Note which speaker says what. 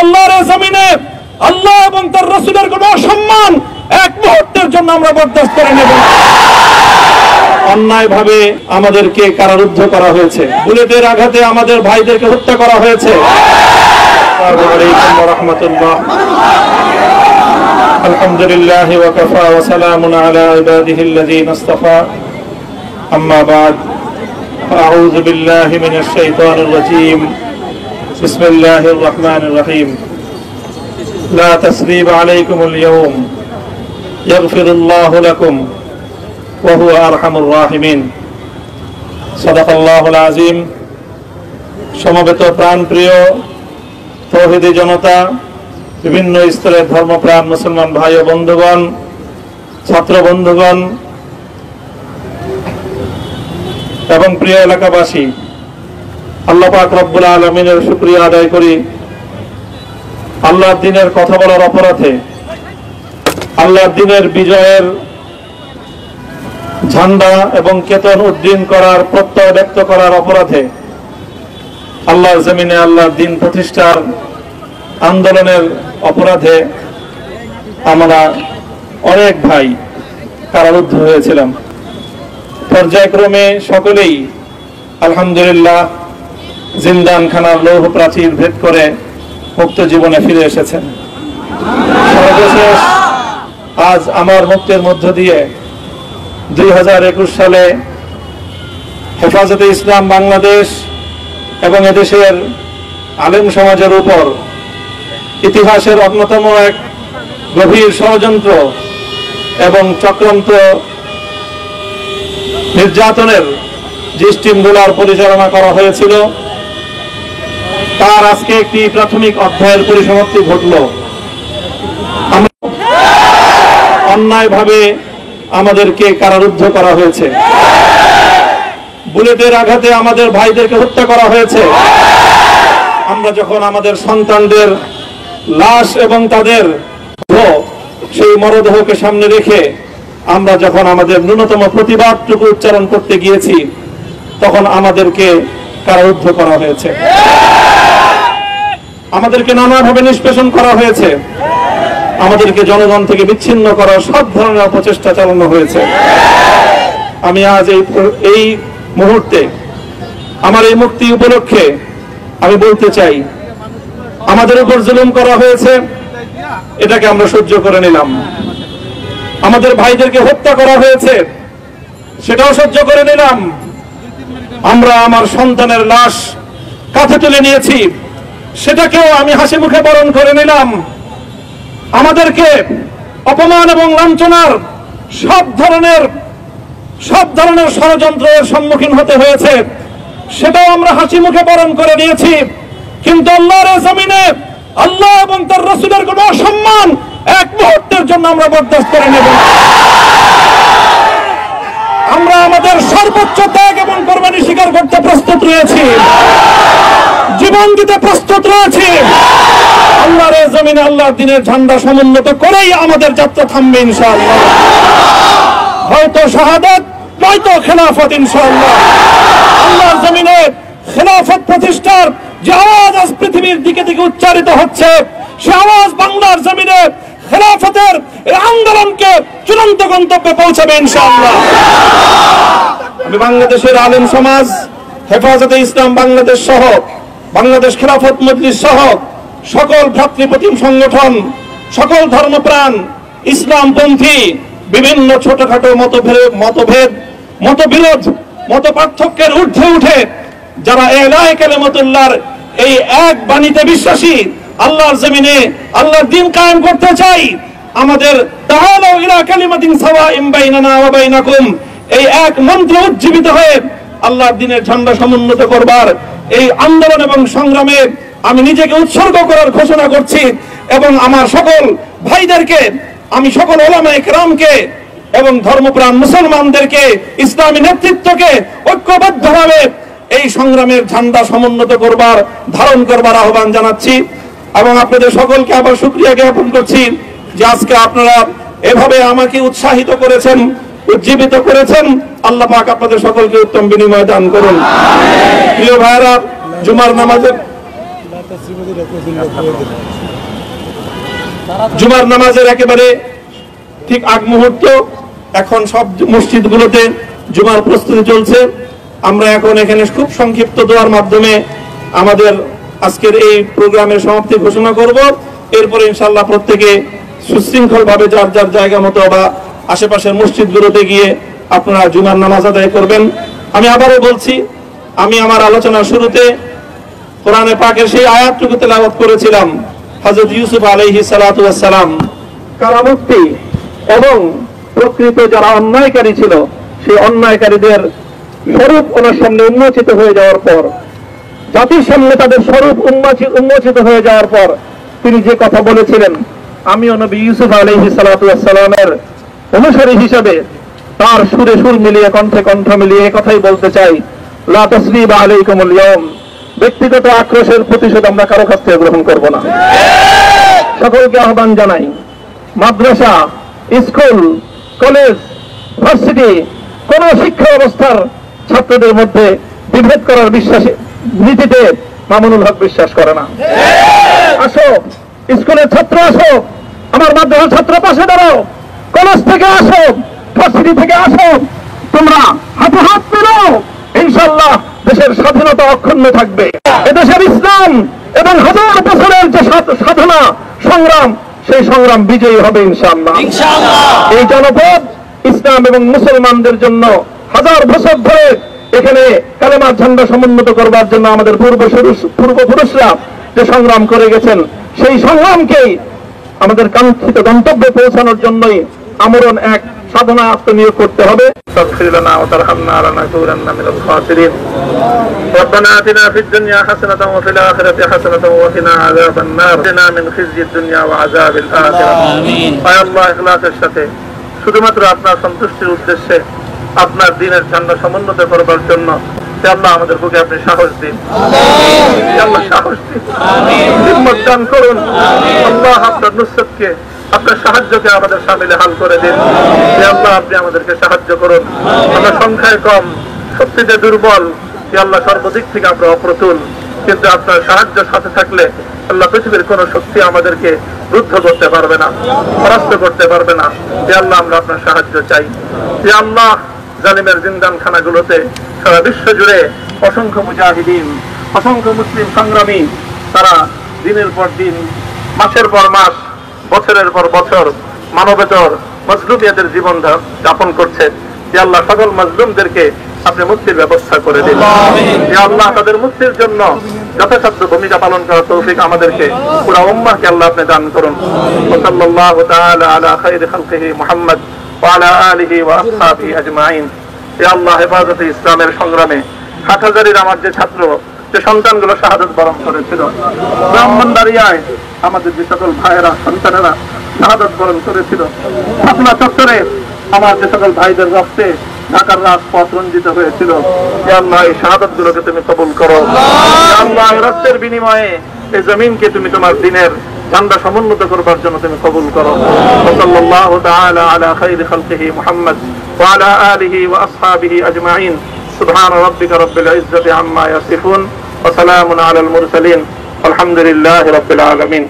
Speaker 1: আল্লাহর জমিনে আল্লাহ এবং তার রাসূলের কোনো অসম্মান এক মুহূর্তের জন্য আমরা বরদাস্ত করে নেব না। অন্যায়ভাবে আমাদেরকে কারারুদ্ধ করা হয়েছে, বুলেটের আঘাতে আমাদের ভাইদেরকে হত্যা করা হয়েছে। আসসালামু আলাইকুম ওয়া রাহমাতুল্লাহ। আলহামদুলিল্লাহ ওয়া কাফা ওয়া সালামুন আলা ইবাদিহিল্লাযীনা ইসতাফা। আম্মা বা'দ। আউযু বিল্লাহি মিনাশ শাইতানির রাজীম। বিসমিল্লাহির রাহমানির রাহিম। লা তাসরিবা আলাইকুমুল ইয়াওম ইয়াগফিরুল্লাহু লাকুম ওয়া হুয়া আরহামুর রাহিমিন। সাদাকাল্লাহুল আযীম। সমবেত প্রাণপ্রিয় তৌহিদি জনতা, বিভিন্ন স্তরের ধর্মপ্রাণ মুসলমান ভাই ও বন্ধুগণ, ছাত্র বন্ধুগণ এবং প্রিয় এলাকাবাসী, আল্লাহ পাক রব্বুল আলামিনের শুকরিয়া আদায় করি। আল্লাহর দ্বীনের কথা বলার অপরাধে, আল্লাহর দ্বীনের বিজয়ের ঝান্ডা এবং কেতন উড্ডীন করার প্রত্যয় ব্যক্ত করার অপরাধে, আল্লাহর জমিনে আল্লাহর দ্বীন প্রতিষ্ঠার আন্দোলনের অপরাধে আমরা অনেক ভাই কারারুদ্ধ হয়েছিলাম। পর্যায়ক্রমে সকলেই আলহামদুলিল্লাহ জিন্দানখানার লৌহ প্রাচীর ভেদ করে মুক্ত জীবনে ফিরে এসেছেন। সর্বশেষ আজ আমার মুক্তির মধ্য দিয়ে 2021 সালে হেফাজতে ইসলাম বাংলাদেশ এবং এদেশের আলেম সমাজের উপর ইতিহাসের অন্যতম এক গভীর ষড়যন্ত্র এবং চক্রান্ত নির্যাতনের যে স্টিমগুলার পরিচালনা করা হয়েছিল, তার আজকে একটি প্রাথমিক অধ্যায়ের পরিসমাপ্তি ঘটল। অন্যায়ভাবে আমাদেরকে কারারুদ্ধ করা হয়েছে, বুলেটের আঘাতে আমাদের ভাইদেরকে হত্যা করা হয়েছে। আমরা যখন আমাদের সন্তানদের লাশ এবং তাদের সেই মরদেহকে সামনে রেখে আমরা যখন আমাদের ন্যূনতম প্রতিবাদটুকু উচ্চারণ করতে গিয়েছি, তখন আমাদেরকে কারারুদ্ধ করা হয়েছে, আমাদেরকে নানাভাবে নিষ্পেষণ করা হয়েছে, আমাদেরকে জনগণ থেকে বিচ্ছিন্ন করার সব ধরনের অপচেষ্টা চালানো হয়েছে। আমি আজ এই মুহূর্তে আমার এই মুক্তি উপলক্ষে আমি বলতে চাই, আমাদের উপর জুলুম করা হয়েছে, এটাকে আমরা সহ্য করে নিলাম। আমাদের ভাইদেরকে হত্যা করা হয়েছে, সেটাও সহ্য করে নিলাম। আমরা আমার সন্তানের লাশ কাঁধে তুলে নিয়েছি, সেটাকেও আমি হাসি মুখে বরণ করে নিলাম। আমাদেরকে অপমান এবং লাঞ্ছনার সব ধরনের ষড়যন্ত্রের সম্মুখীন হতে হয়েছে, সেটাও আমরা হাসি মুখে বরণ করে নিয়েছি। কিন্তু আল্লাহর জমিনে আল্লাহ এবং তার রাসূলের কোনো অসম্মান এক মুহূর্তের জন্য আমরা বরদাস্ত করে নেব না। আমরা আমাদের সর্বোচ্চ ত্যাগ এবং কোরবানি স্বীকার করতে প্রস্তুত রয়েছি, জীবন দিতে প্রস্তুত রয়েছি। আল্লাহর জমিনে আল্লাহর দ্বীনের ঝান্ডা সমুন্নত করেই আমাদের যাত্রা থামবে ইনশাআল্লাহ। হয়তো শাহাদাত, নয়তো খেলাফত ইনশাআল্লাহ। আল্লাহর জমিনে খেলাফত প্রতিষ্ঠার যে আওয়াজ আজ পৃথিবীর দিকে দিকে উচ্চারিত হচ্ছে, সে আওয়াজ বাংলার জমিনে খেলাফতের এই আন্দোলনকে চূড়ান্ত গন্তব্যে পৌঁছাবে ইনশাআল্লাহ। আমি বাংলাদেশের আলেম সমাজ, হেফাজতে ইসলাম বাংলাদেশ সহ বাংলাদেশ খেলাফত মজলিস সহ সকল ভ্রাতৃপ্রতিম সংগঠন, সকল ধর্মপ্রাণ, ইসলামপন্থী বিভিন্ন ছোটখাটো মতভেদ, মতবিরোধ, মত পার্থক্যের ঊর্ধ্বে উঠে যারা এলায়ে কালিমাতুল্লাহর এই এক বাণীতে বিশ্বাসী, আল্লাহর জমিনে আল্লাহর দ্বীন কায়েম করতে চাই, আমাদের তাআলা ইলা কালিমাতিন সাওয়াইন বাইনানা ওয়া বাইনাকুম এই এক মন্ত্র উজ্জীবিত হয়ে আল্লাহর দ্বীনের ঝান্ডা সমুন্নত করবার এই আন্দোলন এবং সংগ্রামে আমি নিজেকে উৎসর্গ করার ঘোষণা করছি। এবং আমার সকল ভাইদেরকে, আমি সকল উলামায়ে কেরামকে এবং ধর্মপ্রাণ মুসলমানদেরকে, ইসলামী নেতৃত্বকে ঐক্যবদ্ধভাবে এই সংগ্রামের ঝান্ডা সমুন্নত করবার, ধারণ করবার আহ্বান জানাচ্ছি। এবং আপনাদের সকলকে আবার শুকরিয়া জ্ঞাপন করছি যে আজকে আপনারা এভাবে আমাকে উৎসাহিত করেছেন, উজ্জীবিত করেছেন। আল্লাহ পাক আপনাদের সকলকে উত্তম বিনিময় দান করুন। প্রিয় ভাইরা, জুমার নামাজের জুমার নামাজের একেবারে ঠিক আগ মুহূর্ত, এখন সব মসজিদগুলোতে জুমার প্রস্তুতি চলছে। আমরা এখন এখানে খুব সংক্ষিপ্ত দোয়ার মাধ্যমে আমাদের আজকের এই প্রোগ্রামের সমাপ্তি ঘোষণা করব। এরপরে ইনশাআল্লাহ প্রত্যেকে সুশৃঙ্খল ভাবে যার যার জায়গা মতো বা আশেপাশের মসজিদগুলোতে গিয়ে আপনারা জুমার নামাজ আদায় করবেন। আমি আবারও বলছি, আমি আমার আলোচনার শুরুতে কোরআনে পাকের সেই আয়াতটুকু তেলাওয়াত করেছিলাম, হযরত ইউসুফ আলাইহিস সালাতু ওয়াস সালাম কারামুক্তি এবং প্রকৃত যারা অন্যায়কারী ছিল সেই অন্যায়কারীদের স্বরূপ ওনার সামনে উন্মোচিত হয়ে যাওয়ার পর, জাতির সামনে তাদের স্বরূপ উন্মোচিত হয়ে যাওয়ার পর তিনি যে কথা বলেছিলেন, আমিও নবী ইউসুফ আলাইহিস সালাতু ওয়াস সালামের অনুসারী হিসাবে তার সুরে সুর মিলিয়ে কণ্ঠে কণ্ঠ মিলিয়ে কথাই বলতে চাই, লা তাসরিবা আলাইকুমুল ইয়াউম, ব্যক্তিগত আক্রোশের প্রতিশোধ আমরা কারো কাছ থেকে গ্রহণ করব না। সকলকে আহ্বান জানাই, মাদ্রাসা, স্কুল, কলেজ, ভার্সিটি কোন শিক্ষা ব্যবস্থার ছাত্রদের মধ্যে বিভেদ করার নীতিতে মামুনুল হক বিশ্বাস করে না। আসো, স্কুলের ছাত্র আসো, আমার মাদ্রাসার ছাত্র পাশে দাঁড়াও, কলেজ থেকে আসো, ভার্সিটি থেকে আসো, তোমরা হাতে হাত মেলাও, ইনশাআল্লাহ দেশের স্বাধীনতা অক্ষুণ্ণ থাকবে। এদেশের ইসলাম এবং হাজার বছরের যে সাধনা সংগ্রাম, সেই সংগ্রাম বিজয়ী হবে ইনশাআল্লাহ। এই জনপদ ইসলাম এবং মুসলমানদের জন্য হাজার বছর ধরে এখানে কালেমার ঝান্ডা সমুন্নত করবার জন্য আমাদের পূর্বপুরুষরা যে সংগ্রাম করে গেছেন, সেই সংগ্রামকেই আমাদের কাঙ্ক্ষিত গন্তব্যে পৌঁছানোর জন্যই আমরণ এক সাধনা আত্মনিয়োগ করতে হবে। ربنا آتنا في الدنيا حسنة وفي الآخرة حسنة وقنا عذاب النار وقنا من خزي الدنيا وعذاب الآخرة آمين يا الله ইখলাসের সাথে শুধুমাত্র আপনার সন্তুষ্টির উদ্দেশ্যে আপনার দ্বীনের ঝান্ডা সমুন্নত করবার জন্য আল্লাহ আমাদের বুকে আপনি সাহস দিন, আল্লাহ সাহস দিন, হিম্মত দান করুন। আল্লাহ আপনার নুসরতকে, আপনার সাহায্যকে আমাদের শামিলে হাল করে দিন। আল্লাহ আপনি আমাদেরকে সাহায্য করুন। আমরা সংখ্যায় কম, শক্তিতে দুর্বল, আল্লাহ সর্বদিক থেকে আমরা অপ্রতুল, কিন্তু আপনার সাহায্য সাথে থাকলে আল্লাহ পৃথিবীর কোন শক্তি আমাদেরকে রুদ্ধ করতে পারবে না, পরাস্ত করতে পারবে না। আল্লাহ আমরা আপনার সাহায্য চাই। আল্লাহ জালিমের জিন্দান খানাগুলোতে সারা বিশ্ব জুড়ে অসংখ্য মুজাহিদিন, অসংখ্য মুসলিম সংগ্রামী, তারা দিনের পর দিন, মাসের পর মাস, বছরের পর বছর মানবেতর মজলুমিয়াতের জীবন যাপন করছে। আল্লাহ সকল মজলুমদেরকে আপনি মুক্তির ব্যবস্থা করে দিন। আল্লাহ তাদের মুক্তির জন্য যথাসাধ্য ভূমিকা পালন করার তৌফিক আমাদেরকে, পুরা উম্মাহকে আল্লাহ আপনি দান করুন। সাল্লাল্লাহু তাআলা আলা খায়রি খালকিহি মুহাম্মদ ওয়া আলা আলিহি ওয়া আসহাবিহি আজমাইন। হে আল্লাহ, হেফাজতে ইসলামের সংগ্রামে হাটহাজারীর আমার যে ছাত্র, যে সন্তানগুলো শাহাদাত বরণ করেছিল, ব্রাহ্মণবাড়িয়ায় আমাদের যে সকল ভাইয়েরা, সন্তানেরা শাহাদাত বরণ করেছিল, শাপলা চত্বরে আমার যে সকল ভাইদের রক্তে ঢাকার রাজপথ রঞ্জিত হয়েছিল, আল্লাহ এই শাহাদাত গুলোকে তুমি কবুল করো। আল্লাহ রক্তের বিনিময়ে এই জমিনকে তুমি তোমার দ্বীনের ঝান্ডা সমুন্নত করবার জন্য তুমি কবুল করো। সাল্লাল্লাহু তাআলা আলা খায়রি খালকিহি মুহাম্মদ ওয়া আলা আলিহি ওয়া আসহাবিহি আজমাইন। সুবহান রাব্বিকা রাব্বিল ইজ্জাতি আম্মা ইয়াসিফুন ওয়া সালামুন আলাল মুরসালিন। আলহামদুলিল্লাহি রাব্বিল আলামিন।